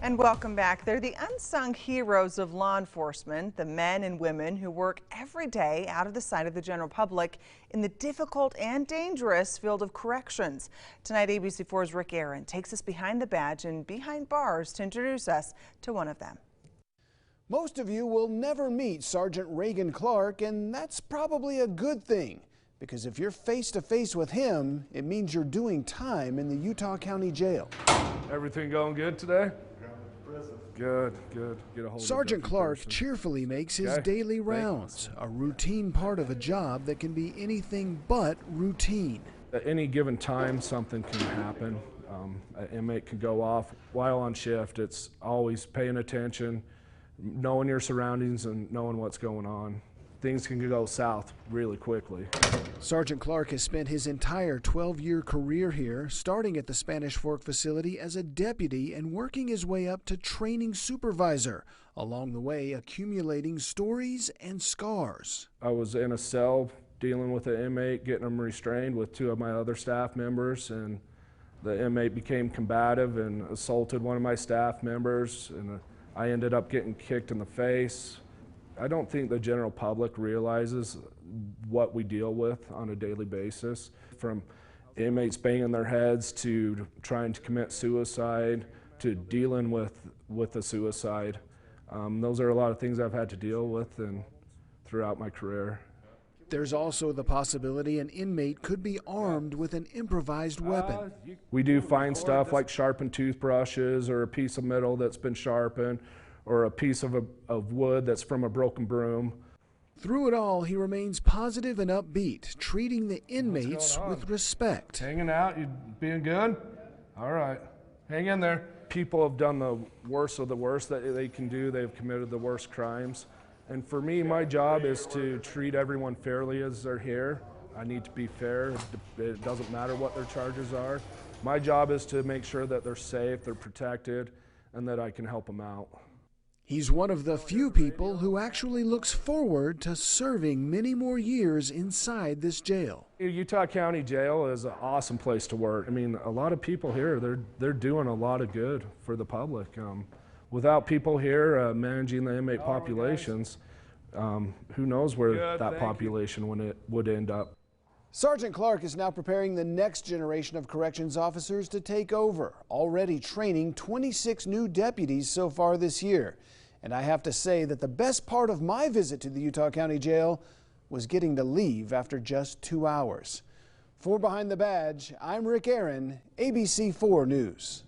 And welcome back. They're the unsung heroes of law enforcement, the men and women who work every day out of the sight of the general public in the difficult and dangerous field of corrections. Tonight, ABC4's Regan takes us behind the badge and behind bars to introduce us to one of them. Most of you will never meet Sergeant Regan Clark, and that's probably a good thing, because if you're face to face with him, it means you're doing time in the Utah County Jail. Everything going good today? Good. Get a hold Sergeant Clark cheerfully makes his daily rounds, a routine part of a job that can be anything but routine. At any given time, something can happen. An inmate can go off while on shift. It's always paying attention, knowing your surroundings and knowing what's going on. Things can go south really quickly. Sergeant Clark has spent his entire 12-year career here, starting at the Spanish Fork facility as a deputy and working his way up to training supervisor, along the way accumulating stories and scars. I was in a cell dealing with an inmate, getting him restrained with two of my other staff members, and the inmate became combative and assaulted one of my staff members, and I ended up getting kicked in the face. I don't think the general public realizes what we deal with on a daily basis, from inmates banging their heads to trying to commit suicide to dealing with a suicide. Those are a lot of things I've had to deal with throughout my career. There's also the possibility an inmate could be armed with an improvised weapon. We do find stuff like sharpened toothbrushes or a piece of metal that's been sharpened, or a piece of wood that's from a broken broom. Through it all, he remains positive and upbeat, treating the inmates with respect. Hanging out, you being good? All right, hang in there. People have done the worst of the worst that they can do. They've committed the worst crimes. And for me, my job is to treat everyone fairly as they're here. I need to be fair. It doesn't matter what their charges are. My job is to make sure that they're safe, they're protected, and that I can help them out. He's one of the few people who actually looks forward to serving many more years inside this jail. Utah County Jail is an awesome place to work. I mean, a lot of people here, they're doing a lot of good for the public. Without people here managing the inmate populations, who knows where that population would end up. Sergeant Clark is now preparing the next generation of corrections officers to take over, already training 26 new deputies so far this year. And I have to say that the best part of my visit to the Utah County Jail was getting to leave after just 2 hours. For Behind the Badge, I'm Regan, ABC4 News.